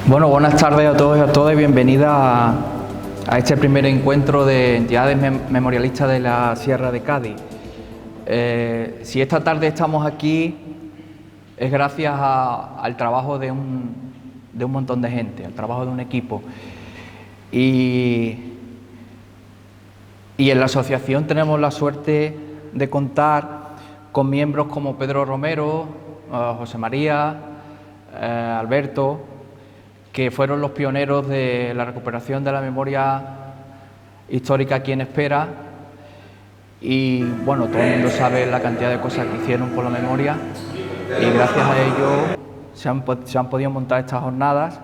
Bueno, buenas tardes a todos y a todas y bienvenidas a este primer encuentro de entidades memorialistas de la Sierra de Cádiz. Si esta tarde estamos aquí es gracias al trabajo de un montón de gente, al trabajo de un equipo. Y en la asociación tenemos la suerte de contar con miembros como Pedro Romero, José María, Alberto, que fueron los pioneros de la recuperación de la memoria histórica aquí en Espera. Y bueno, todo el mundo sabe la cantidad de cosas que hicieron por la memoria y gracias a ello se han podido montar estas jornadas,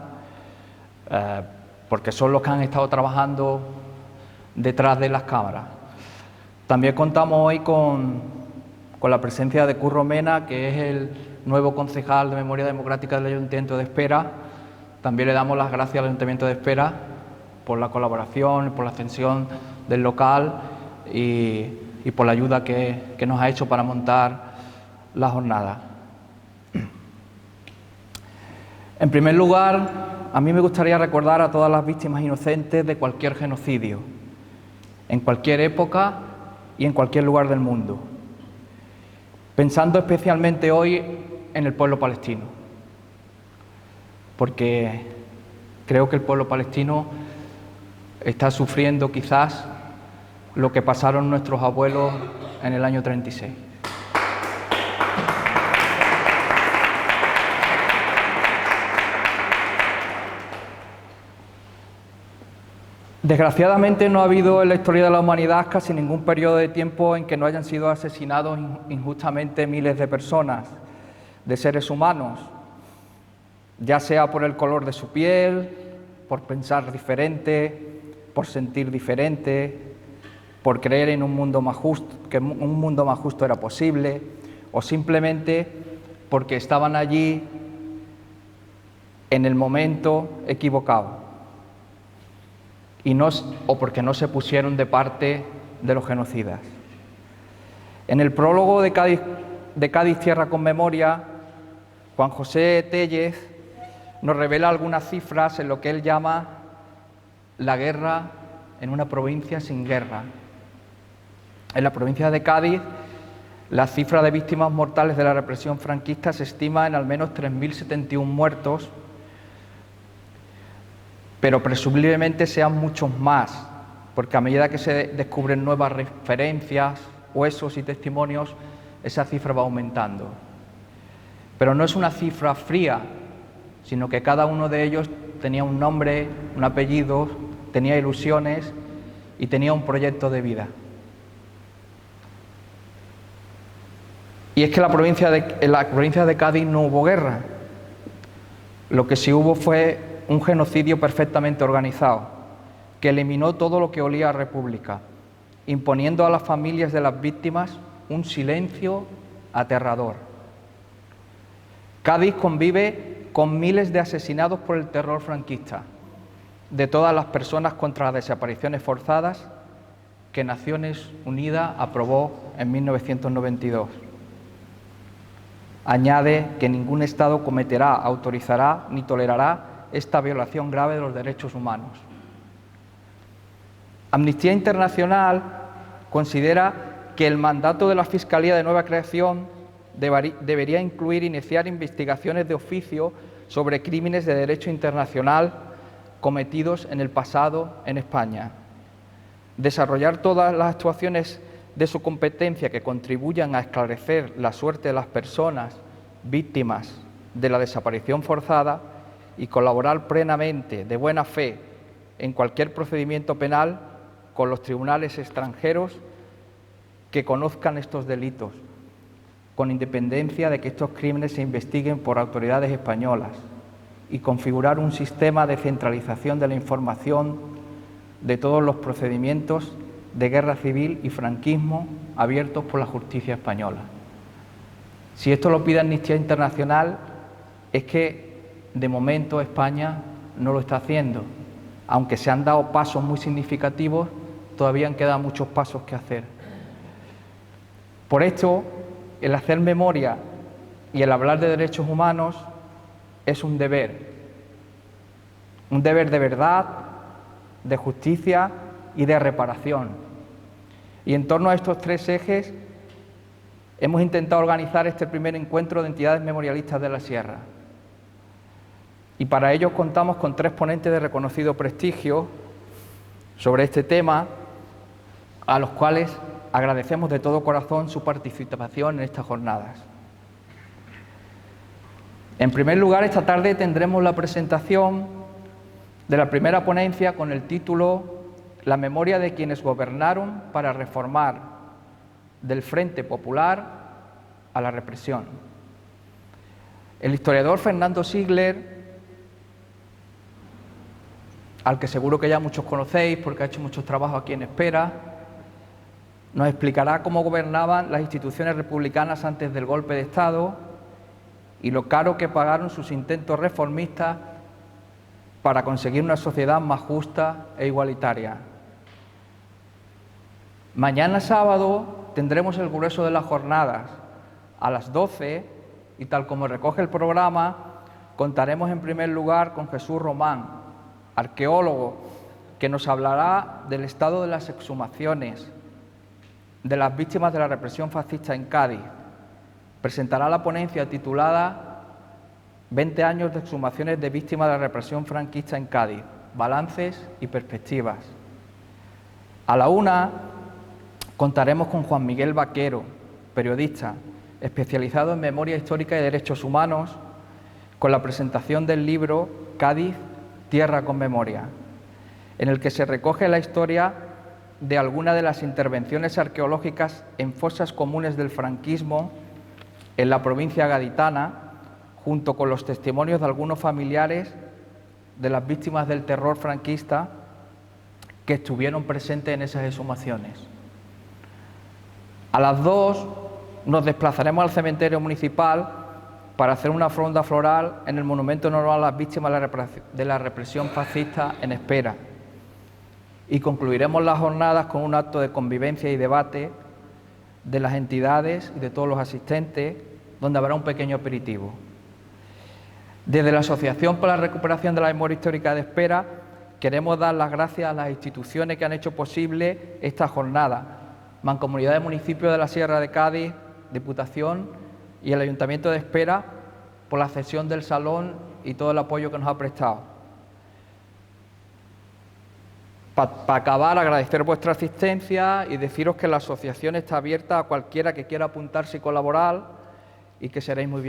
porque son los que han estado trabajando detrás de las cámaras. También contamos hoy con la presencia de Curro Mena, que es el nuevo concejal de Memoria Democrática del Ayuntamiento de Espera. También le damos las gracias al Ayuntamiento de Espera por la colaboración, por la extensión del local y por la ayuda que nos ha hecho para montar la jornada. En primer lugar, a mí me gustaría recordar a todas las víctimas inocentes de cualquier genocidio, en cualquier época y en cualquier lugar del mundo, pensando especialmente hoy en el pueblo palestino, porque creo que el pueblo palestino está sufriendo quizás lo que pasaron nuestros abuelos en el año 36. Desgraciadamente no ha habido en la historia de la humanidad casi ningún periodo de tiempo en que no hayan sido asesinados injustamente miles de personas, de seres humanos, ya sea por el color de su piel, por pensar diferente, por sentir diferente, por creer en un mundo más justo, que un mundo más justo era posible, o simplemente porque estaban allí en el momento equivocado, o porque no se pusieron de parte de los genocidas. En el prólogo de Cádiz Tierra con Memoria, Juan José Tellez nos revela algunas cifras en lo que él llama la guerra en una provincia sin guerra. En la provincia de Cádiz, la cifra de víctimas mortales de la represión franquista se estima en al menos 3.071 muertos, pero presumiblemente sean muchos más, porque a medida que se descubren nuevas referencias, huesos y testimonios, esa cifra va aumentando. Pero no es una cifra fría, sino que cada uno de ellos tenía un nombre, un apellido, tenía ilusiones y tenía un proyecto de vida. Y es que en la provincia de Cádiz no hubo guerra. Lo que sí hubo fue un genocidio perfectamente organizado, que eliminó todo lo que olía a república, imponiendo a las familias de las víctimas un silencio aterrador. Cádiz convive con miles de asesinados por el terror franquista, de todas las personas contra las desapariciones forzadas que Naciones Unidas aprobó en 1992. Añade que ningún Estado cometerá, autorizará ni tolerará esta violación grave de los derechos humanos. Amnistía Internacional considera que el mandato de la Fiscalía de Nueva Creación debería incluir iniciar investigaciones de oficio sobre crímenes de derecho internacional cometidos en el pasado en España, desarrollar todas las actuaciones de su competencia que contribuyan a esclarecer la suerte de las personas víctimas de la desaparición forzada y colaborar plenamente, de buena fe, en cualquier procedimiento penal con los tribunales extranjeros que conozcan estos delitos, con independencia de que estos crímenes se investiguen por autoridades españolas, y configurar un sistema de centralización de la información de todos los procedimientos de guerra civil y franquismo abiertos por la justicia española. Si esto lo pide Amnistía Internacional, es que de momento España no lo está haciendo. Aunque se han dado pasos muy significativos, todavía quedan muchos pasos que hacer. Por esto, el hacer memoria y el hablar de derechos humanos es un deber. un deber de verdad, de justicia y de reparación. Y en torno a estos tres ejes hemos intentado organizar este primer encuentro de entidades memorialistas de la Sierra. Y para ello contamos con tres ponentes de reconocido prestigio sobre este tema, a los cuales agradecemos de todo corazón su participación en estas jornadas. En primer lugar, esta tarde tendremos la presentación de la primera ponencia con el título La memoria de quienes gobernaron para reformar del Frente Popular a la represión. El historiador Fernando Ziegler, al que seguro que ya muchos conocéis porque ha hecho muchos trabajos aquí en Espera, nos explicará cómo gobernaban las instituciones republicanas antes del golpe de Estado y lo caro que pagaron sus intentos reformistas para conseguir una sociedad más justa e igualitaria. Mañana sábado tendremos el grueso de las jornadas. A las 12, y tal como recoge el programa, contaremos en primer lugar con Jesús Román, arqueólogo, que nos hablará del estado de las exhumaciones de las víctimas de la represión fascista en Cádiz. Presentará la ponencia titulada 20 años de exhumaciones de víctimas de la represión franquista en Cádiz, balances y perspectivas. A la 1 contaremos con Juan Miguel Vaquero, periodista, especializado en memoria histórica y derechos humanos, con la presentación del libro Cádiz, Tierra con Memoria, en el que se recoge la historia de algunas de las intervenciones arqueológicas en fosas comunes del franquismo en la provincia gaditana, junto con los testimonios de algunos familiares de las víctimas del terror franquista que estuvieron presentes en esas exhumaciones. A las 2 nos desplazaremos al cementerio municipal para hacer una ronda floral en el monumento en honor a las víctimas de la represión fascista en Espera. Y concluiremos las jornadas con un acto de convivencia y debate de las entidades y de todos los asistentes, donde habrá un pequeño aperitivo. Desde la Asociación para la Recuperación de la Memoria Histórica de Espera queremos dar las gracias a las instituciones que han hecho posible esta jornada: Mancomunidad de Municipios de la Sierra de Cádiz, Diputación y el Ayuntamiento de Espera por la cesión del salón y todo el apoyo que nos ha prestado. Para acabar, agradecer vuestra asistencia y deciros que la asociación está abierta a cualquiera que quiera apuntarse y colaborar, y que seréis muy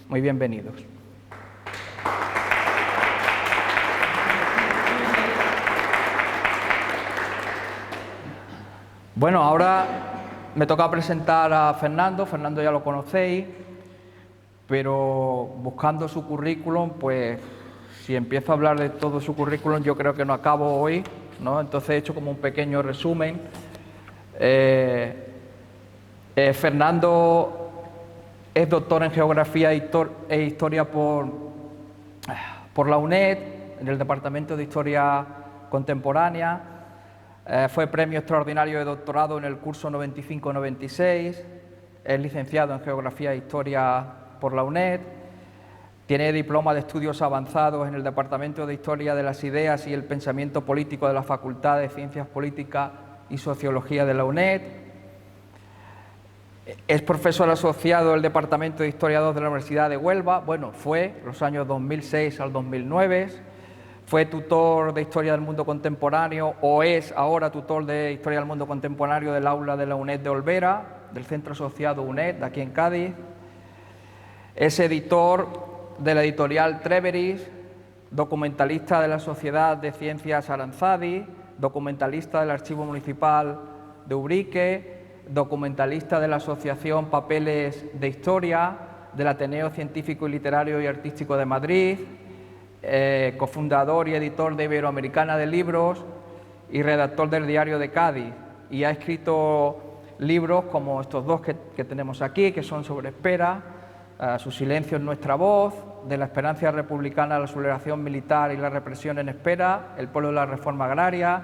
bienvenidos. Bueno, ahora me toca presentar a Fernando. Fernando ya lo conocéis, pero buscando su currículum, pues si empiezo a hablar de todo su currículum, yo creo que no acabo hoy, ¿no? Entonces he hecho como un pequeño resumen. Fernando es doctor en Geografía e Historia por la UNED, en el Departamento de Historia Contemporánea. Fue premio extraordinario de doctorado en el curso 95-96. Es licenciado en Geografía e Historia por la UNED. Tiene diploma de estudios avanzados en el Departamento de Historia de las Ideas y el Pensamiento Político de la Facultad de Ciencias Políticas y Sociología de la UNED. Es profesor asociado del Departamento de Historia 2 de la Universidad de Huelva. Bueno, fue los años 2006 al 2009. Fue tutor de Historia del Mundo Contemporáneo, o es ahora tutor de Historia del Mundo Contemporáneo del aula de la UNED de Olvera, del Centro Asociado UNED, de aquí en Cádiz. Es editor de la editorial Treveris, documentalista de la Sociedad de Ciencias Aranzadi, documentalista del Archivo Municipal de Ubrique, documentalista de la Asociación Papeles de Historia, del Ateneo Científico y Literario y Artístico de Madrid, cofundador y editor de Iberoamericana de Libros y redactor del Diario de Cádiz, y ha escrito libros como estos dos que tenemos aquí, que son sobre Espera, Su silencio es nuestra voz, de la esperanza republicana a la sublevación militar y la represión en Espera, El pueblo de la reforma agraria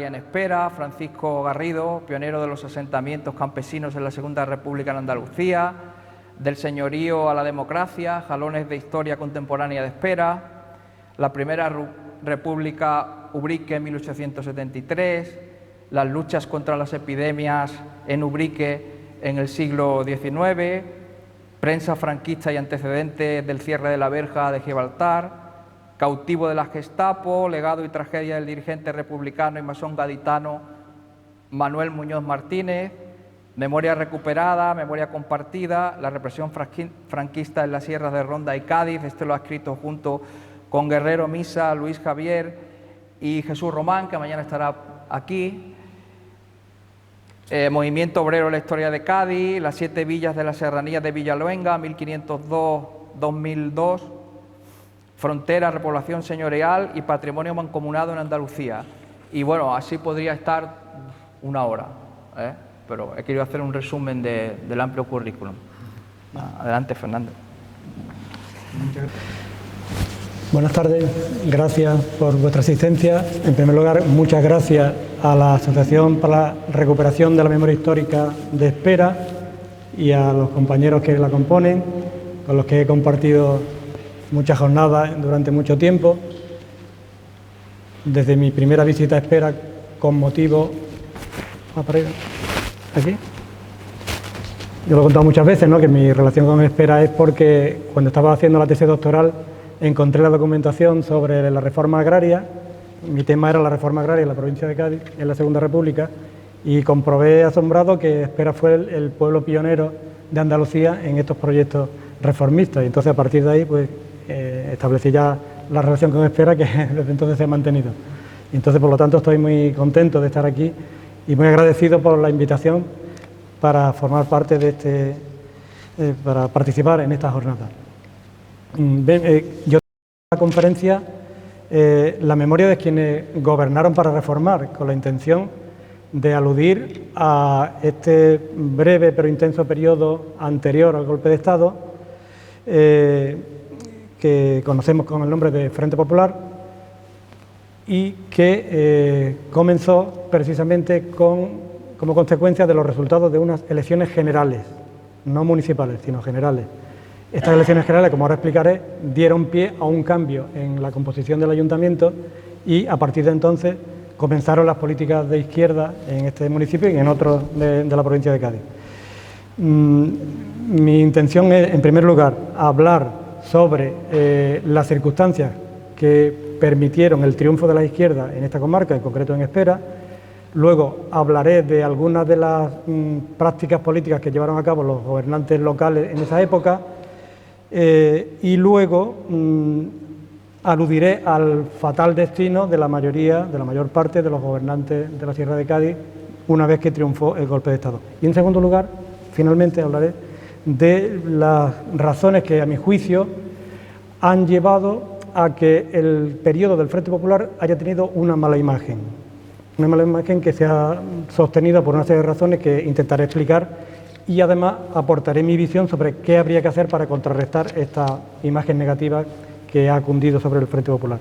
en Espera, Francisco Garrido, pionero de los asentamientos campesinos en la Segunda República en Andalucía, Del señorío a la democracia, Jalones de historia contemporánea de Espera, la primera república Ubrique en 1873, las luchas contra las epidemias en Ubrique en el siglo XIX, prensa franquista y antecedentes del cierre de la verja de Gibraltar, cautivo de la Gestapo, legado y tragedia del dirigente republicano y masón gaditano Manuel Muñoz Martínez, memoria recuperada, memoria compartida, la represión franquista en las sierras de Ronda y Cádiz. Este lo ha escrito junto con Guerrero Misa, Luis Javier y Jesús Román, que mañana estará aquí. Movimiento Obrero en la historia de Cádiz, las 7 villas de la serranía de Villaluenga, 1502-2002, frontera, repoblación señorial y patrimonio mancomunado en Andalucía. Y bueno, así podría estar una hora, pero he querido hacer un resumen del amplio currículum. Adelante, Fernando. Buenas tardes, gracias por vuestra asistencia. En primer lugar, muchas gracias a la Asociación para la Recuperación de la Memoria Histórica de Espera y a los compañeros que la componen, con los que he compartido muchas jornadas durante mucho tiempo. Desde mi primera visita a Espera, con motivo... ¿Aquí? Yo lo he contado muchas veces, ¿no?, que mi relación con Espera es porque cuando estaba haciendo la tesis doctoral encontré la documentación sobre la reforma agraria. Mi tema era la reforma agraria en la provincia de Cádiz, en la Segunda República, y comprobé asombrado que Espera fue el pueblo pionero de Andalucía en estos proyectos reformistas. Y entonces, a partir de ahí, pues establecí ya la relación con Espera, que desde entonces se ha mantenido. Y entonces, por lo tanto, estoy muy contento de estar aquí y muy agradecido por la invitación para formar parte de para participar en esta jornada. Yo la conferencia la memoria de quienes gobernaron para reformar, con la intención de aludir a este breve pero intenso periodo anterior al golpe de Estado, que conocemos con el nombre de Frente Popular y que comenzó precisamente como consecuencia de los resultados de unas elecciones generales, no municipales, sino generales. Estas elecciones generales, como ahora explicaré, dieron pie a un cambio en la composición del ayuntamiento y a partir de entonces comenzaron las políticas de izquierda en este municipio y en otros de la provincia de Cádiz. Mi intención es, en primer lugar, hablar sobre las circunstancias que permitieron el triunfo de la izquierda en esta comarca, en concreto en Espera. Luego hablaré de algunas de las prácticas políticas que llevaron a cabo los gobernantes locales en esa época. Y luego aludiré al fatal destino de la mayor parte de los gobernantes de la Sierra de Cádiz una vez que triunfó el golpe de Estado. Y en segundo lugar, finalmente hablaré de las razones que, a mi juicio, han llevado a que el periodo del Frente Popular haya tenido una mala imagen que se ha sostenido por una serie de razones que intentaré explicar. Y además aportaré mi visión sobre qué habría que hacer para contrarrestar esta imagen negativa que ha cundido sobre el Frente Popular.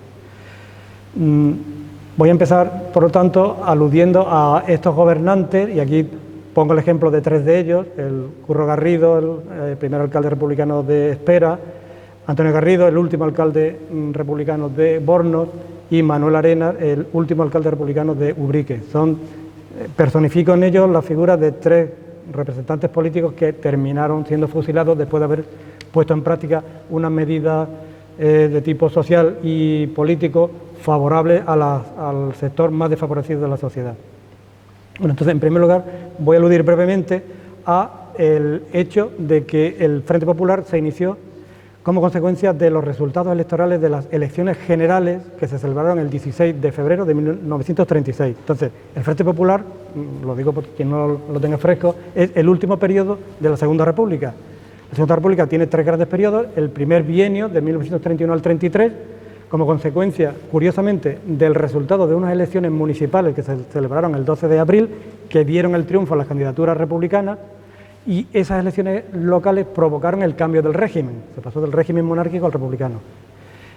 Voy a empezar, por lo tanto, aludiendo a estos gobernantes, y aquí pongo el ejemplo de 3 de ellos: el Curro Garrido, el primer alcalde republicano de Espera, Antonio Garrido, el último alcalde republicano de Bornos, y Manuel Arenas, el último alcalde republicano de Ubrique. Personifico en ellos la figura de 3 representantes políticos que terminaron siendo fusilados después de haber puesto en práctica unas medidas de tipo social y político favorables al sector más desfavorecido de la sociedad. Bueno, entonces, en primer lugar, voy a aludir brevemente al hecho de que el Frente Popular se inició como consecuencia de los resultados electorales de las elecciones generales que se celebraron el 16 de febrero de 1936. Entonces, el Frente Popular, lo digo por quien no lo tenga fresco, es el último periodo de la Segunda República. La Segunda República tiene 3 grandes periodos: el primer bienio, de 1931 al 33, como consecuencia, curiosamente, del resultado de unas elecciones municipales que se celebraron el 12 de abril, que dieron el triunfo a las candidaturas republicanas. Y esas elecciones locales provocaron el cambio del régimen, se pasó del régimen monárquico al republicano.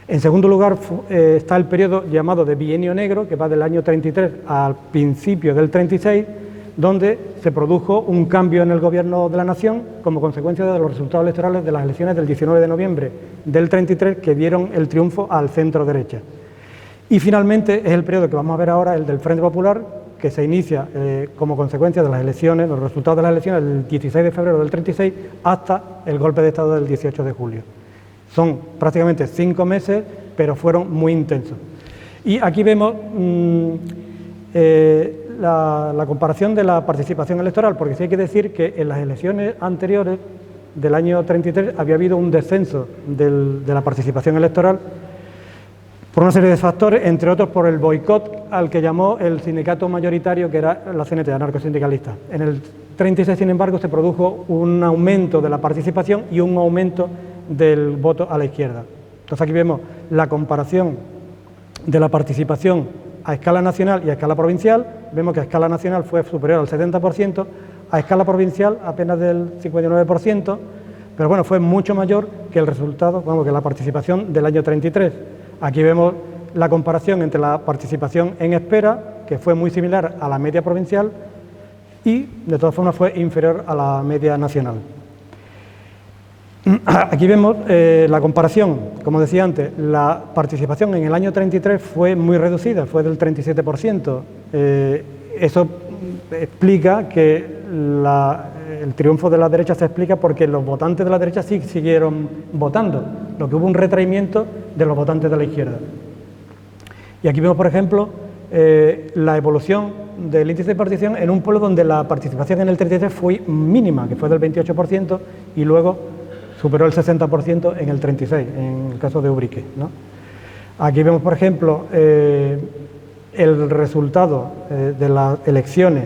En segundo lugar está el periodo llamado de Bienio Negro, que va del año 33 al principio del 36, donde se produjo un cambio en el gobierno de la nación como consecuencia de los resultados electorales de las elecciones del 19 de noviembre del 33 que dieron el triunfo al centro derecha. Y finalmente es el periodo que vamos a ver ahora, el del Frente Popular, que se inicia como consecuencia de las elecciones, los resultados de las elecciones del 16 de febrero del 36 hasta el golpe de Estado del 18 de julio. Son prácticamente 5 meses, pero fueron muy intensos. Y aquí vemos la comparación de la participación electoral, porque sí hay que decir que en las elecciones anteriores del año 33 había habido un descenso de la participación electoral por una serie de factores, entre otros por el boicot al que llamó el sindicato mayoritario, que era la CNT, anarcosindicalista. En el 36, sin embargo, se produjo un aumento de la participación y un aumento del voto a la izquierda. Entonces aquí vemos la comparación de la participación a escala nacional y a escala provincial. Vemos que a escala nacional fue superior al 70%, a escala provincial apenas del 59%, pero bueno, fue mucho mayor que el resultado, que la participación del año 33. Aquí vemos la comparación entre la participación en espera, que fue muy similar a la media provincial, y de todas formas fue inferior a la media nacional. Aquí vemos la comparación, como decía antes, la participación en el año 33 fue muy reducida, fue del 37%. Eso explica que el triunfo de la derecha se explica porque los votantes de la derecha sí siguieron votando, lo que hubo un retraimiento de los votantes de la izquierda. Y aquí vemos, por ejemplo, la evolución del índice de participación en un pueblo donde la participación en el 33 fue mínima, que fue del 28%, y luego superó el 60% en el 36, en el caso de Ubrique, ¿no? Aquí vemos, por ejemplo, el resultado de las elecciones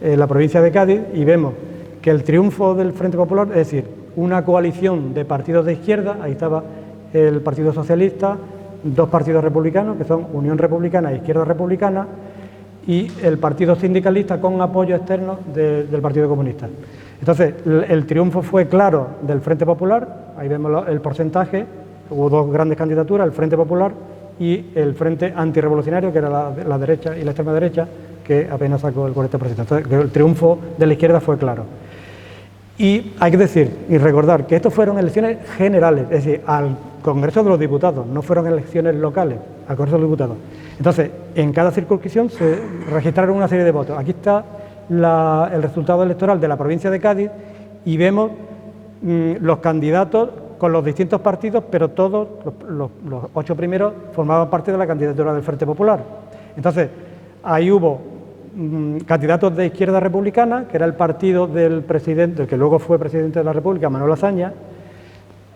en la provincia de Cádiz, y vemos que el triunfo del Frente Popular, es decir, una coalición de partidos de izquierda, ahí estaba el Partido Socialista, dos partidos republicanos, que son Unión Republicana e Izquierda Republicana, y el Partido Sindicalista con apoyo externo del Partido Comunista. Entonces, el triunfo fue claro del Frente Popular, ahí vemos el porcentaje, hubo dos grandes candidaturas, el Frente Popular y el Frente Antirrevolucionario, que era la derecha y la extrema derecha, que apenas sacó el 40%. Entonces, el triunfo de la izquierda fue claro. Y hay que decir y recordar que estos fueron elecciones generales, es decir, al Congreso de los Diputados, no fueron elecciones locales, al Congreso de los Diputados. Entonces, en cada circunscripción se registraron una serie de votos. Aquí está el resultado electoral de la provincia de Cádiz y vemos los candidatos con los distintos partidos, pero todos los 8 primeros formaban parte de la candidatura del Frente Popular. Entonces, ahí hubo candidatos de Izquierda Republicana, que era el partido del presidente, que luego fue presidente de la República, Manuel Azaña,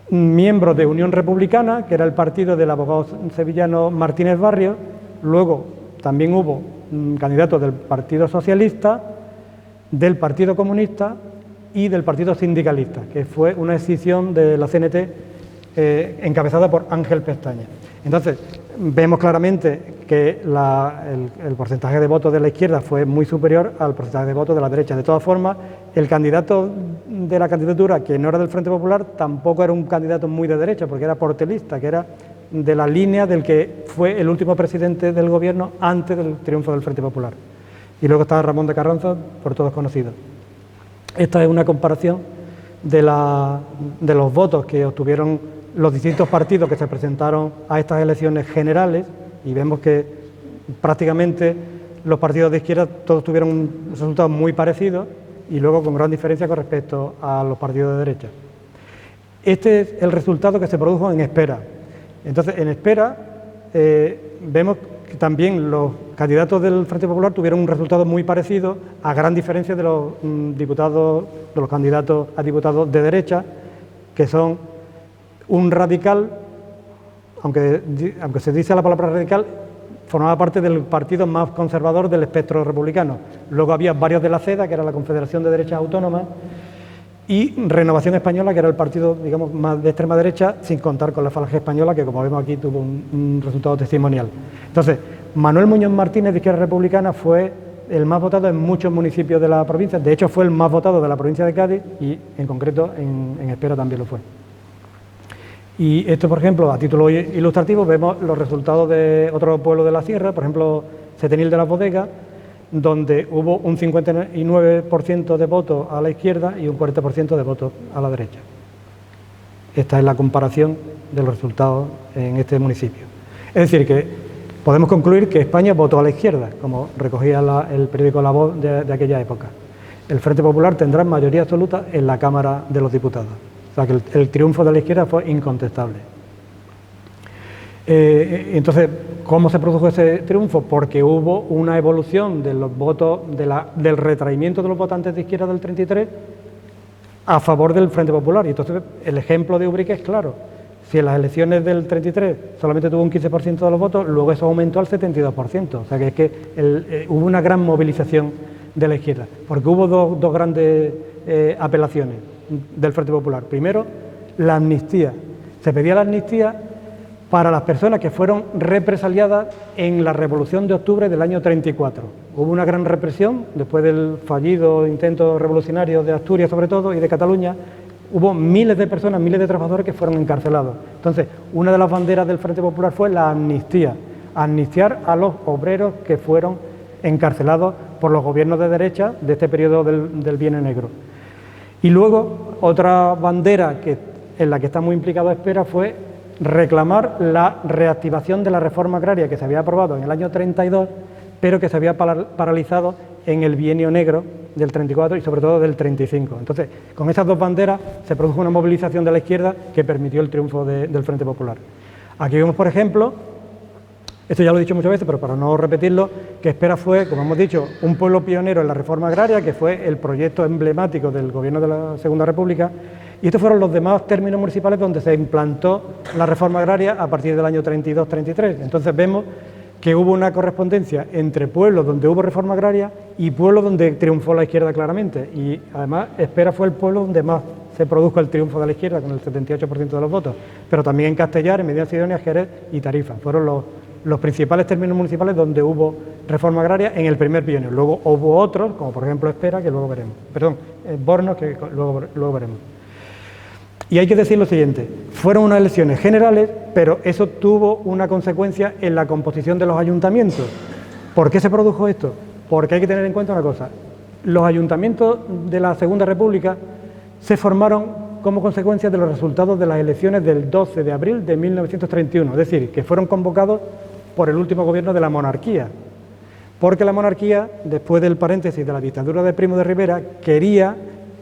miembros de Unión Republicana, que era el partido del abogado sevillano Martínez Barrio, luego también hubo candidatos del Partido Socialista, del Partido Comunista y del Partido Sindicalista, que fue una escisión de la CNT encabezada por Ángel Pestaña. Entonces, vemos claramente que el porcentaje de votos de la izquierda fue muy superior al porcentaje de votos de la derecha. De todas formas, el candidato de la candidatura, que no era del Frente Popular, tampoco era un candidato muy de derecha, porque era portelista, que era de la línea del que fue el último presidente del gobierno antes del triunfo del Frente Popular. Y luego estaba Ramón de Carranza, por todos conocidos. Esta es una comparación de los votos que obtuvieron los distintos partidos que se presentaron a estas elecciones generales, y vemos que prácticamente los partidos de izquierda todos tuvieron un resultado muy parecido y luego con gran diferencia con respecto a los partidos de derecha. Este es el resultado que se produjo en Espera. Entonces, en Espera vemos que también los candidatos del Frente Popular tuvieron un resultado muy parecido, a gran diferencia de los diputados, de los candidatos a diputados de derecha, que son un radical, aunque se dice la palabra radical, formaba parte del partido más conservador del espectro republicano. Luego había varios de la CEDA, que era la Confederación de Derechas Autónomas, y Renovación Española, que era el partido, digamos, más de extrema derecha, sin contar con la Falange Española, que como vemos aquí tuvo un resultado testimonial. Entonces, Manuel Muñoz Martínez, de Izquierda Republicana, fue el más votado en muchos municipios de la provincia. De hecho, fue el más votado de la provincia de Cádiz y, en concreto, en Espera también lo fue. Y esto, por ejemplo, a título ilustrativo, vemos los resultados de otro pueblo de la sierra, por ejemplo, Setenil de las Bodegas, donde hubo un 59% de votos a la izquierda y un 40% de votos a la derecha. Esta es la comparación de los resultados en este municipio. Es decir, que podemos concluir que España votó a la izquierda, como recogía el periódico La Voz de aquella época. El Frente Popular tendrá mayoría absoluta en la Cámara de los Diputados. O sea que el triunfo de la izquierda fue incontestable. Entonces, ¿cómo se produjo ese triunfo? Porque hubo una evolución de los votos, del retraimiento de los votantes de izquierda del 33 a favor del Frente Popular. Y entonces el ejemplo de Ubrique es claro. Si en las elecciones del 33 solamente tuvo un 15% de los votos, luego eso aumentó al 72%. O sea que es que hubo una gran movilización de la izquierda, porque hubo dos grandes apelaciones del Frente Popular. Primero, la amnistía. Se pedía la amnistía para las personas que fueron represaliadas en la Revolución de Octubre del año 34. Hubo una gran represión, después del fallido intento revolucionario de Asturias sobre todo y de Cataluña, hubo miles de personas, miles de trabajadores que fueron encarcelados. Entonces, una de las banderas del Frente Popular fue la amnistía, amnistiar a los obreros que fueron encarcelados por los gobiernos de derecha de este periodo del Bienio Negro. Y luego, otra bandera en la que está muy implicado Espera fue reclamar la reactivación de la reforma agraria que se había aprobado en el año 32, pero que se había paralizado en el Bienio Negro del 34 y sobre todo del 35. Entonces, con esas dos banderas se produjo una movilización de la izquierda que permitió el triunfo del Frente Popular. Aquí vemos, por ejemplo, esto ya lo he dicho muchas veces, pero para no repetirlo, que Espera fue, como hemos dicho, un pueblo pionero en la reforma agraria, que fue el proyecto emblemático del gobierno de la Segunda República, y estos fueron los demás términos municipales donde se implantó la reforma agraria a partir del año 32-33. Entonces vemos que hubo una correspondencia entre pueblos donde hubo reforma agraria y pueblos donde triunfó la izquierda claramente. Y además Espera fue el pueblo donde más se produjo el triunfo de la izquierda, con el 78% de los votos. Pero también en Castellar, en Medina Sidonia, Jerez y Tarifa. Fueron los principales términos municipales donde hubo reforma agraria en el primer bienio. Luego hubo otros, como por ejemplo Espera, que luego veremos. Perdón, Bornos, que luego veremos. Y hay que decir lo siguiente, fueron unas elecciones generales, pero eso tuvo una consecuencia en la composición de los ayuntamientos. ¿Por qué se produjo esto? Porque hay que tener en cuenta una cosa, los ayuntamientos de la Segunda República se formaron como consecuencia de los resultados de las elecciones del 12 de abril de 1931, es decir, que fueron convocados por el último gobierno de la monarquía, porque la monarquía, después del paréntesis de la dictadura de Primo de Rivera, quería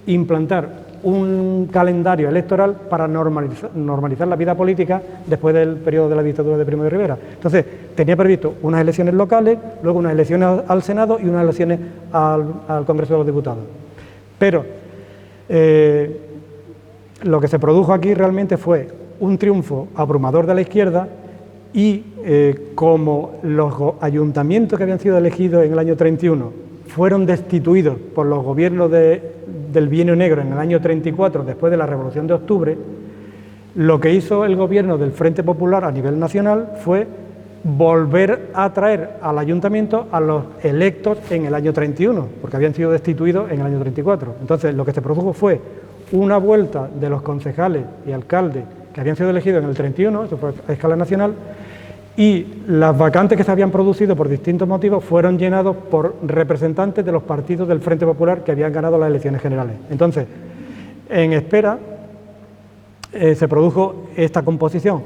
implantar un calendario electoral para normalizar la vida política después del periodo de la dictadura de Primo de Rivera. Entonces, tenía previsto unas elecciones locales, luego unas elecciones al Senado y unas elecciones al Congreso de los Diputados. Pero lo que se produjo aquí realmente fue un triunfo abrumador de la izquierda y como los ayuntamientos que habían sido elegidos en el año 31 fueron destituidos por los gobiernos del Bienio Negro en el año 34, después de la Revolución de Octubre, lo que hizo el gobierno del Frente Popular a nivel nacional fue volver a traer al ayuntamiento a los electos en el año 31, porque habían sido destituidos en el año 34. Entonces, lo que se produjo fue una vuelta de los concejales y alcaldes que habían sido elegidos en el 31, eso fue a escala nacional, y las vacantes que se habían producido por distintos motivos fueron llenados por representantes de los partidos del Frente Popular que habían ganado las elecciones generales. Entonces, en Espera se produjo esta composición.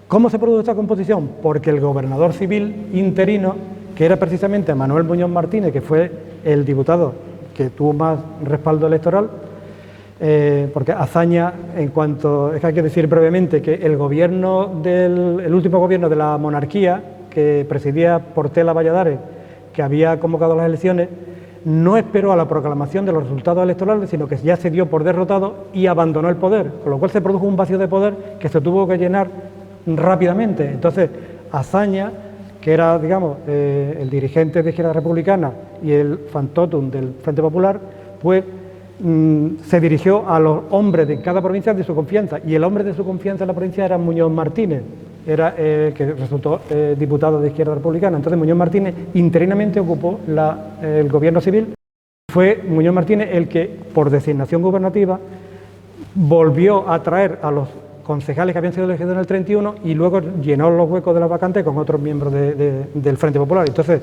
¿Cómo se produjo esta composición? Porque el gobernador civil interino, que era precisamente Manuel Muñoz Martínez, que fue el diputado que tuvo más respaldo electoral, porque Azaña, es que hay que decir brevemente que el último gobierno de la monarquía, que presidía Portela Valladares, que había convocado las elecciones, no esperó a la proclamación de los resultados electorales, sino que ya se dio por derrotado y abandonó el poder, con lo cual se produjo un vacío de poder que se tuvo que llenar rápidamente. Entonces, Azaña, que era, digamos, el dirigente de Izquierda Republicana y el factotum del Frente Popular, pues se dirigió a los hombres de cada provincia de su confianza, y el hombre de su confianza en la provincia era Muñoz Martínez, que resultó diputado de Izquierda Republicana. Entonces Muñoz Martínez interinamente ocupó el gobierno civil. Fue Muñoz Martínez el que, por designación gubernativa, volvió a traer a los concejales que habían sido elegidos en el 31 y luego llenó los huecos de la vacante con otros miembros del Frente Popular. Entonces,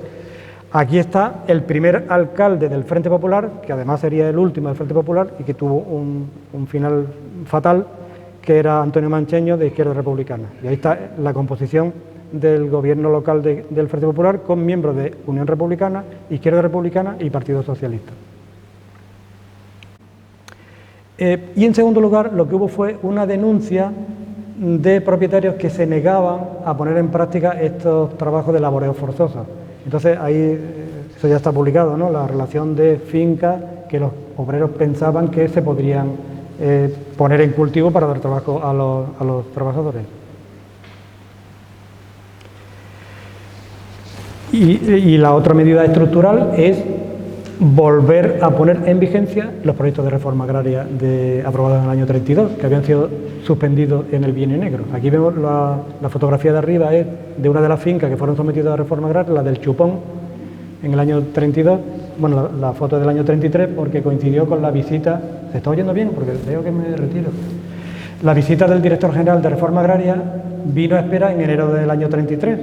Aquí está el primer alcalde del Frente Popular, que además sería el último del Frente Popular y que tuvo un final fatal, que era Antonio Mancheño, de Izquierda Republicana. Y ahí está la composición del gobierno local del Frente Popular, con miembros de Unión Republicana, Izquierda Republicana y Partido Socialista. Y en segundo lugar, lo que hubo fue una denuncia de propietarios que se negaban a poner en práctica estos trabajos de laboreo forzoso. Entonces ahí, eso ya está publicado, ¿no? La relación de fincas que los obreros pensaban que se podrían poner en cultivo para dar trabajo a los trabajadores. Y la otra medida estructural es volver a poner en vigencia los proyectos de reforma agraria aprobados en el año 32, que habían sido suspendidos en el Bienio Negro. Aquí vemos la fotografía de arriba, es de una de las fincas que fueron sometidas a reforma agraria, la del Chupón, en el año 32. Bueno, la foto del año 33, porque coincidió con la visita. ¿Se está oyendo bien? Porque veo que me retiro. La visita del director general de Reforma Agraria vino a Espera en enero del año 33.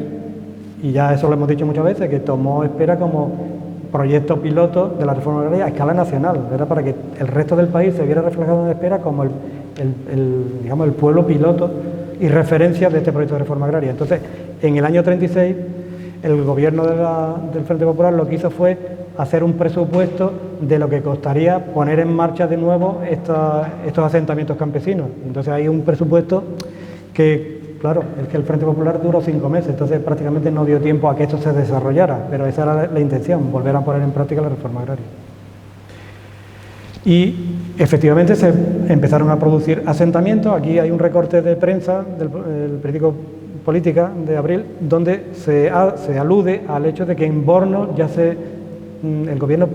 Y ya eso lo hemos dicho muchas veces, que tomó Espera como proyecto piloto de la reforma agraria a escala nacional. Era para que el resto del país se viera reflejado en Espera como digamos, el pueblo piloto y referencia de este proyecto de reforma agraria. Entonces, en el año 36, el gobierno del Frente Popular lo que hizo fue hacer un presupuesto de lo que costaría poner en marcha de nuevo estos asentamientos campesinos. Entonces hay un presupuesto que, claro, es que el Frente Popular duró 5 meses, entonces prácticamente no dio tiempo a que esto se desarrollara, pero esa era la intención, volver a poner en práctica la reforma agraria. Y efectivamente se empezaron a producir asentamientos. Aquí hay un recorte de prensa del periódico Política de abril, donde se alude al hecho de que en Borno ya el gobierno,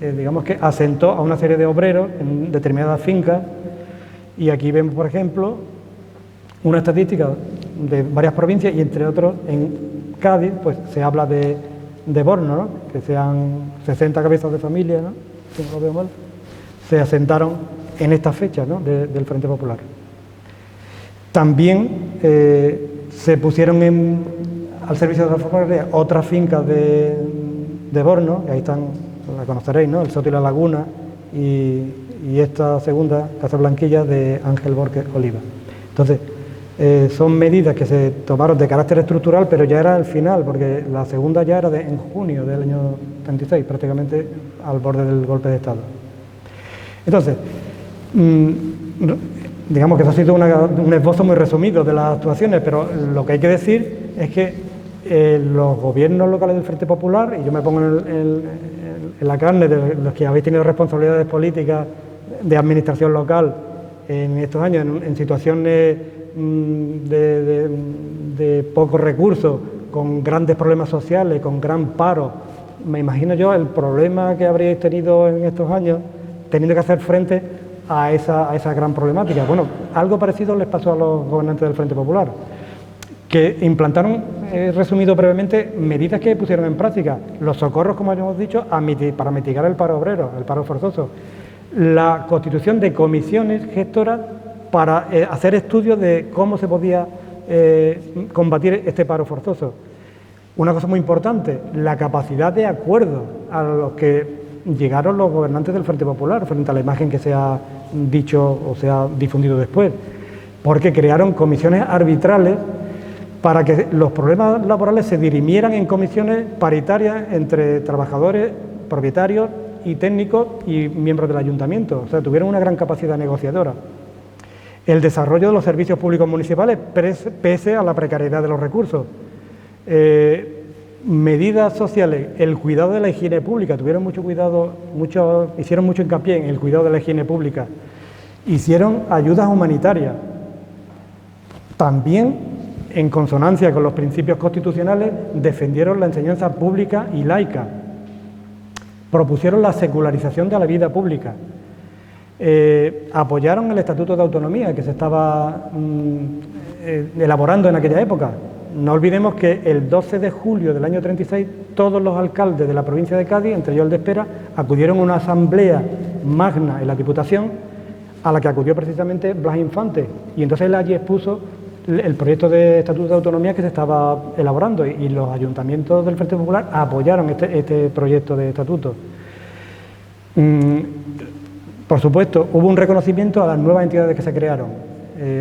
digamos que asentó a una serie de obreros en determinadas fincas, y aquí vemos, por ejemplo, una estadística de varias provincias, y entre otros en Cádiz, pues se habla de Borno, ¿no? Que sean 60 cabezas de familia, ¿no? Si no lo veo mal, se asentaron en esta fecha, ¿no? del Frente Popular. También se pusieron al servicio de la reforma agraria otras fincas de Borno, y ahí están, la conoceréis, ¿no? El Soto y la Laguna, y esta segunda, Casablanquilla, de Ángel Borges Oliva. Entonces, son medidas que se tomaron de carácter estructural, pero ya era el final, porque la segunda ya era en junio del año 36, prácticamente al borde del golpe de Estado. Entonces, digamos que eso ha sido un esbozo muy resumido de las actuaciones, pero lo que hay que decir es que los gobiernos locales del Frente Popular, y yo me pongo en la carne de los que habéis tenido responsabilidades políticas de administración local en estos años, en situaciones de pocos recursos, con grandes problemas sociales, con gran paro, me imagino yo el problema que habríais tenido en estos años teniendo que hacer frente a esa gran problemática. Bueno, algo parecido les pasó a los gobernantes del Frente Popular, que implantaron, he resumido brevemente, medidas que pusieron en práctica. Los socorros, como hemos dicho, para mitigar el paro obrero, el paro forzoso. La constitución de comisiones gestoras para hacer estudios de cómo se podía combatir este paro forzoso. Una cosa muy importante, la capacidad de acuerdo a los que llegaron los gobernantes del Frente Popular frente a la imagen que se ha dicho o se ha difundido después, porque crearon comisiones arbitrales para que los problemas laborales se dirimieran en comisiones paritarias entre trabajadores, propietarios y técnicos y miembros del ayuntamiento. O sea, tuvieron una gran capacidad negociadora. El desarrollo de los servicios públicos municipales, pese a la precariedad de los recursos. Medidas sociales, el cuidado de la higiene pública, tuvieron mucho cuidado, hicieron mucho hincapié en el cuidado de la higiene pública. Hicieron ayudas humanitarias. También, en consonancia con los principios constitucionales, defendieron la enseñanza pública y laica. Propusieron la secularización de la vida pública. Apoyaron el Estatuto de Autonomía que se estaba elaborando en aquella época. No olvidemos que el 12 de julio del año 36 todos los alcaldes de la provincia de Cádiz, entre ellos el de Espera, acudieron a una asamblea magna en la Diputación, a la que acudió precisamente Blas Infante, y entonces él allí expuso el proyecto de Estatuto de Autonomía que se estaba elaborando y los ayuntamientos del Frente Popular apoyaron este proyecto de estatuto. Por supuesto, hubo un reconocimiento a las nuevas entidades que se crearon.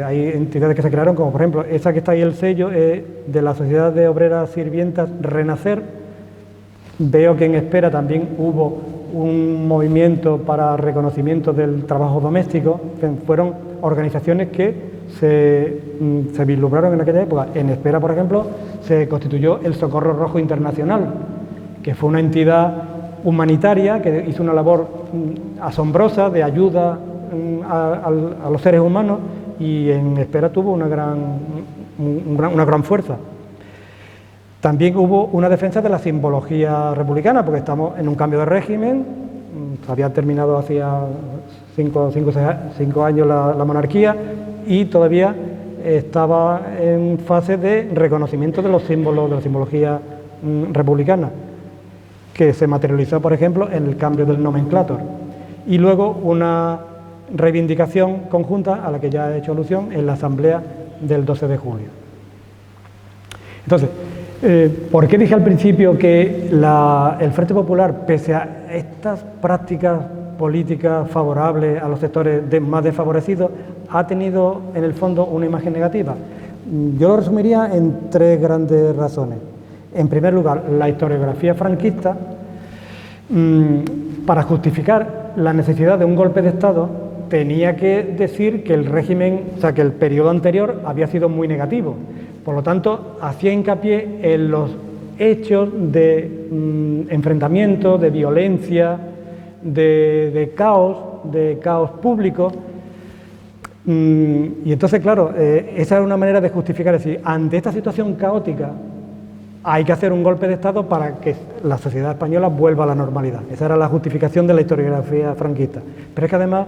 Hay entidades que se crearon, como por ejemplo, esa que está ahí el sello, de la Sociedad de Obreras Sirvientas Renacer. Veo que en Espera también hubo un movimiento para reconocimiento del trabajo doméstico, que fueron organizaciones que se vislumbraron en aquella época. En Espera, por ejemplo, se constituyó el Socorro Rojo Internacional, que fue una entidad humanitaria que hizo una labor asombrosa de ayuda a los seres humanos, y en Espera tuvo una gran fuerza. También hubo una defensa de la simbología republicana, porque estamos en un cambio de régimen, se había terminado hacía 5 años la monarquía, y todavía estaba en fase de reconocimiento de los símbolos de la simbología republicana, que se materializó, por ejemplo, en el cambio del nomenclátor. Y luego una reivindicación conjunta a la que ya he hecho alusión en la asamblea del 12 de julio. Entonces, ¿por qué dije al principio que el Frente Popular, pese a estas prácticas políticas favorables a los sectores más desfavorecidos, ha tenido en el fondo una imagen negativa? Yo lo resumiría en 3 grandes razones. En primer lugar, la historiografía franquista, para justificar la necesidad de un golpe de Estado, tenía que decir que el régimen, o sea, que el periodo anterior había sido muy negativo. Por lo tanto, hacía hincapié en los hechos de enfrentamiento, de violencia, de caos público. Y entonces, claro, esa era una manera de justificar, es decir, ante esta situación caótica hay que hacer un golpe de Estado para que la sociedad española vuelva a la normalidad. Esa era la justificación de la historiografía franquista. Pero es que además,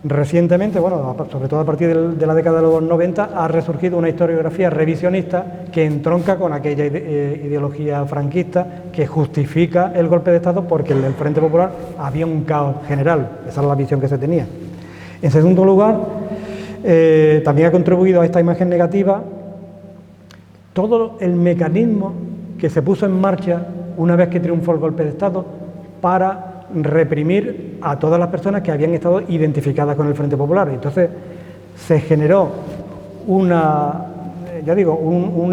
recientemente, bueno, sobre todo a partir de la década de los 90, ha resurgido una historiografía revisionista que entronca con aquella ideología franquista que justifica el golpe de Estado porque en el Frente Popular había un caos general. Esa es la visión que se tenía. En segundo lugar, también ha contribuido a esta imagen negativa todo el mecanismo que se puso en marcha una vez que triunfó el golpe de Estado para reprimir a todas las personas que habían estado identificadas con el Frente Popular. Entonces se generó un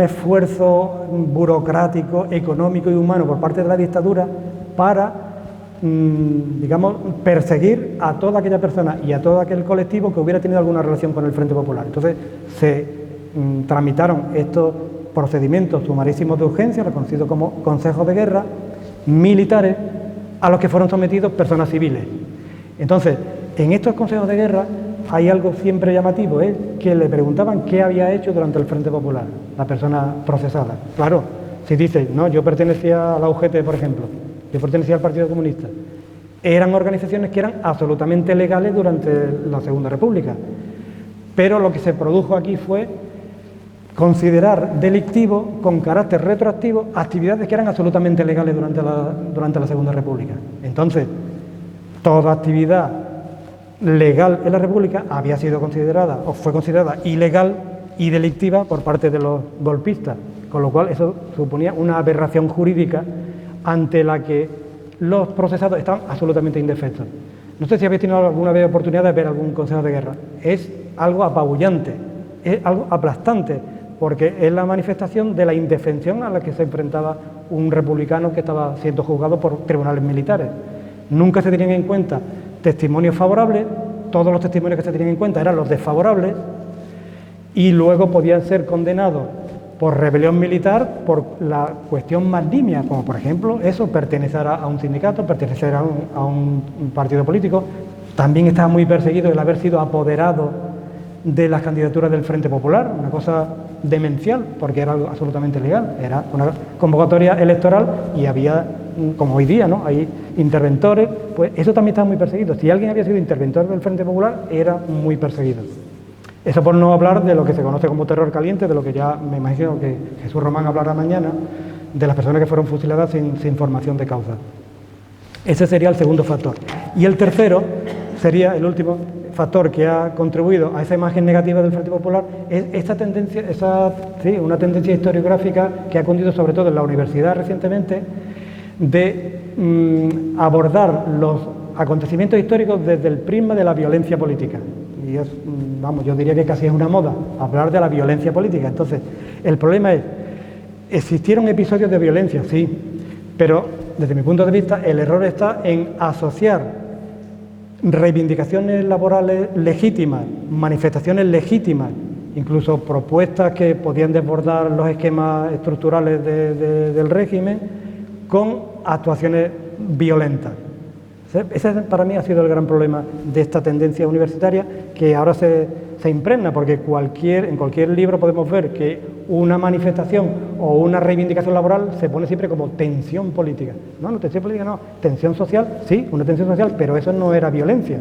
esfuerzo burocrático, económico y humano por parte de la dictadura para, perseguir a toda aquella persona y a todo aquel colectivo que hubiera tenido alguna relación con el Frente Popular. Entonces se tramitaron estos procedimientos sumarísimos de urgencia, reconocidos como consejos de guerra, militares, a los que fueron sometidos personas civiles. Entonces, en estos consejos de guerra hay algo siempre llamativo, que le preguntaban qué había hecho durante el Frente Popular, la persona procesada. Claro, si dice, no, yo pertenecía a la UGT, por ejemplo, yo pertenecía al Partido Comunista, eran organizaciones que eran absolutamente legales durante la Segunda República. Pero lo que se produjo aquí fue considerar delictivo, con carácter retroactivo, actividades que eran absolutamente legales durante la Segunda República. Entonces, toda actividad legal en la República había sido considerada, o fue considerada ilegal y delictiva por parte de los golpistas, con lo cual eso suponía una aberración jurídica ante la que los procesados estaban absolutamente indefensos. No sé si habéis tenido alguna vez oportunidad de ver algún consejo de guerra. Es algo apabullante, es algo aplastante, porque es la manifestación de la indefensión a la que se enfrentaba un republicano que estaba siendo juzgado por tribunales militares. Nunca se tenían en cuenta testimonios favorables, todos los testimonios que se tenían en cuenta eran los desfavorables, y luego podían ser condenados por rebelión militar por la cuestión más nimia, como por ejemplo eso, pertenecer a un sindicato, pertenecer a un partido político. También estaba muy perseguido el haber sido apoderado de las candidaturas del Frente Popular, una cosa demencial, porque era algo absolutamente legal, era una convocatoria electoral y había, como hoy día, ¿no?, hay interventores, pues eso también estaba muy perseguido. Si alguien había sido interventor del Frente Popular, era muy perseguido. Eso por no hablar de lo que se conoce como terror caliente, de lo que ya me imagino que Jesús Román hablará mañana, de las personas que fueron fusiladas sin formación de causa. Ese sería el segundo factor. Y el tercero sería, el último, factor que ha contribuido a esa imagen negativa del Frente Popular es esta tendencia, una tendencia historiográfica que ha cundido sobre todo en la universidad recientemente de abordar los acontecimientos históricos desde el prisma de la violencia política. Y es, yo diría que casi es una moda hablar de la violencia política. Entonces, el problema es, ¿existieron episodios de violencia? Sí, pero desde mi punto de vista el error está en asociar reivindicaciones laborales legítimas, manifestaciones legítimas, incluso propuestas que podían desbordar los esquemas estructurales del régimen, con actuaciones violentas. Ese para mí ha sido el gran problema de esta tendencia universitaria, que ahora se impregna, porque en cualquier libro podemos ver que una manifestación o una reivindicación laboral se pone siempre como tensión política. No, tensión política no, tensión social, sí, una tensión social, pero eso no era violencia.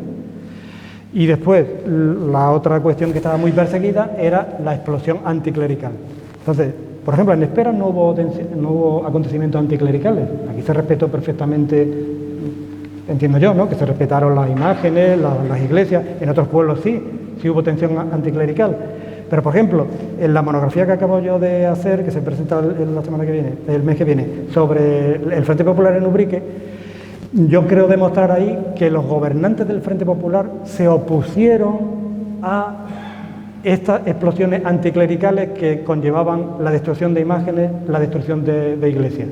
Y después, la otra cuestión que estaba muy perseguida era la explosión anticlerical. Entonces, por ejemplo, en Espera no hubo acontecimientos anticlericales. Aquí se respetó perfectamente, entiendo yo, ¿no?, que se respetaron las imágenes, las iglesias. En otros pueblos sí hubo tensión anticlerical. Pero, por ejemplo, en la monografía que acabo yo de hacer, que se presenta la semana que viene, el mes que viene, sobre el Frente Popular en Ubrique, yo creo demostrar ahí que los gobernantes del Frente Popular se opusieron a estas explosiones anticlericales que conllevaban la destrucción de imágenes, la destrucción de iglesias.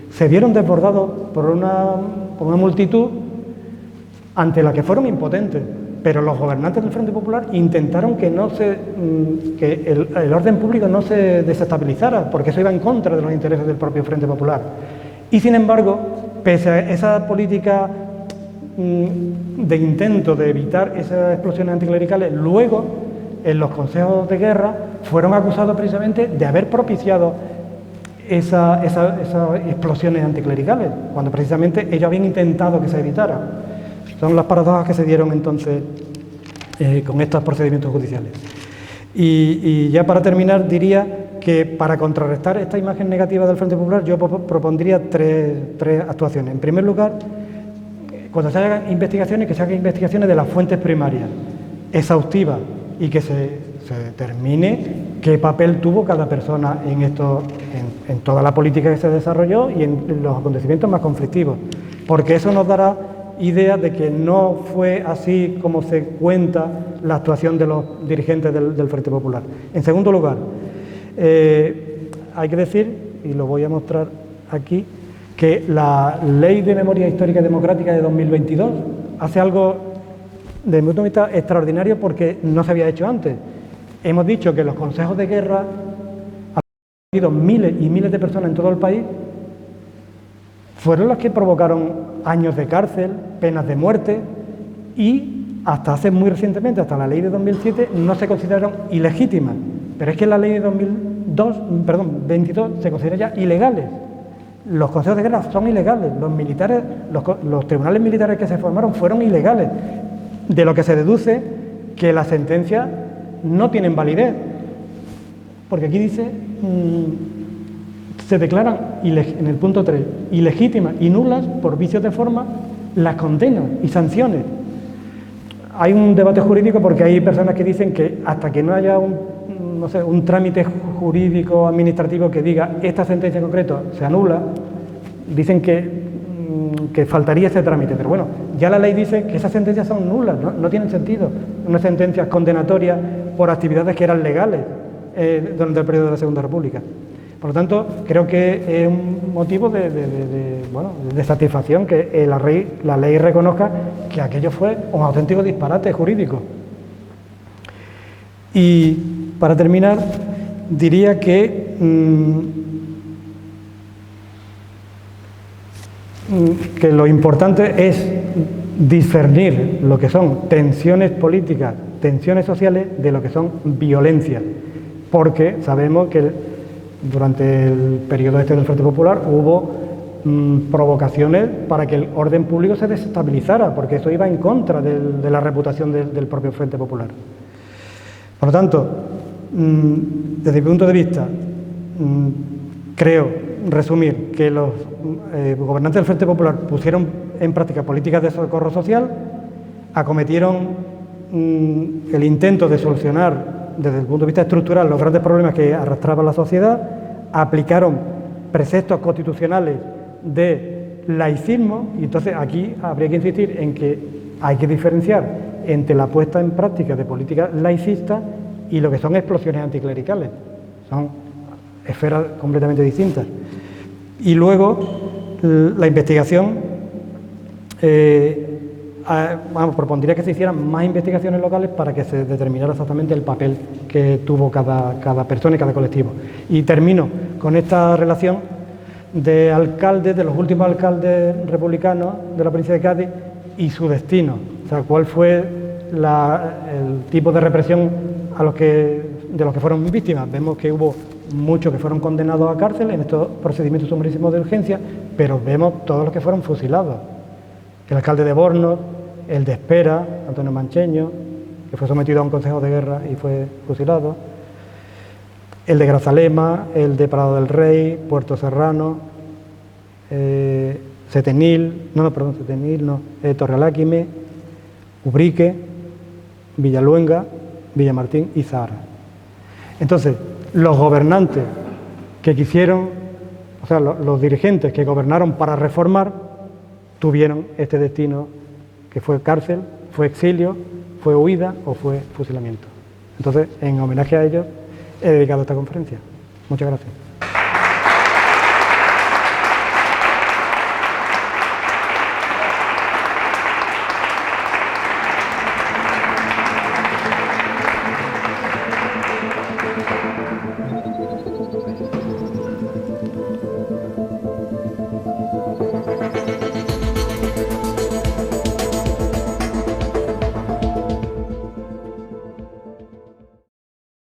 Se vieron desbordados por una multitud ante la que fueron impotentes, pero los gobernantes del Frente Popular intentaron que el orden público no se desestabilizara, porque eso iba en contra de los intereses del propio Frente Popular. Y sin embargo, pese a esa política de intento de evitar esas explosiones anticlericales, luego en los consejos de guerra fueron acusados precisamente de haber propiciado esas explosiones anticlericales, cuando precisamente ellos habían intentado que se evitara. Son las paradojas que se dieron entonces con estos procedimientos judiciales. Y ya para terminar diría que para contrarrestar esta imagen negativa del Frente Popular yo propondría tres actuaciones. En primer lugar, cuando se hagan investigaciones, que se hagan investigaciones de las fuentes primarias, exhaustivas, y que se determine qué papel tuvo cada persona en toda la política que se desarrolló y en los acontecimientos más conflictivos, porque eso nos dará idea de que no fue así como se cuenta la actuación de los dirigentes del Frente Popular. En segundo lugar, hay que decir, y lo voy a mostrar aquí, que la Ley de Memoria Histórica y Democrática de 2022 hace algo, desde mi punto de vista, extraordinario, porque no se había hecho antes. Hemos dicho que los consejos de guerra han habido miles y miles de personas en todo el país, fueron los que provocaron años de cárcel, penas de muerte, y hasta hace muy recientemente, hasta la ley de 2007, no se consideraron ilegítimas. Pero es que la ley de 22 se considera ya ilegales. Los consejos de guerra son ilegales, los tribunales militares que se formaron fueron ilegales, de lo que se deduce que las sentencias no tienen validez, porque aquí dice, se declaran, en el punto 3, ilegítimas y nulas por vicios de forma las condenas y sanciones. Hay un debate jurídico porque hay personas que dicen que hasta que no haya un trámite jurídico administrativo que diga esta sentencia en concreto se anula, dicen que faltaría ese trámite. Pero bueno, ya la ley dice que esas sentencias son nulas, no tienen sentido. Unas sentencias condenatorias por actividades que eran legales durante el periodo de la Segunda República. Por lo tanto, creo que es un motivo de satisfacción que la ley reconozca que aquello fue un auténtico disparate jurídico. Y para terminar, diría que lo importante es discernir lo que son tensiones políticas, tensiones sociales, de lo que son violencias, porque sabemos que durante el periodo este del Frente Popular hubo provocaciones para que el orden público se desestabilizara, porque eso iba en contra de la reputación del propio Frente Popular. Por lo tanto, desde mi punto de vista, creo resumir que los gobernantes del Frente Popular pusieron en práctica políticas de socorro social, acometieron el intento de solucionar desde el punto de vista estructural los grandes problemas que arrastraba la sociedad, aplicaron preceptos constitucionales de laicismo, y entonces aquí habría que insistir en que hay que diferenciar entre la puesta en práctica de políticas laicistas y lo que son explosiones anticlericales. Son esferas completamente distintas. Y luego la investigación, propondría que se hicieran más investigaciones locales para que se determinara exactamente el papel que tuvo cada persona y cada colectivo. Y termino con esta relación de alcaldes, de los últimos alcaldes republicanos de la provincia de Cádiz y su destino. O sea, cuál fue el tipo de represión de los que fueron víctimas. Vemos que hubo muchos que fueron condenados a cárcel en estos procedimientos sumarísimos de urgencia, pero vemos todos los que fueron fusilados. El alcalde de Bornos, el de Espera, Antonio Mancheño, que fue sometido a un consejo de guerra y fue fusilado, el de Grazalema, el de Prado del Rey, Puerto Serrano, Torrealáquime, Ubrique, Villaluenga, Villamartín y Zahara. Entonces, los gobernantes que quisieron, o sea, los dirigentes que gobernaron para reformar, tuvieron este destino que fue cárcel, fue exilio, fue huida o fue fusilamiento. Entonces, en homenaje a ellos, he dedicado esta conferencia. Muchas gracias.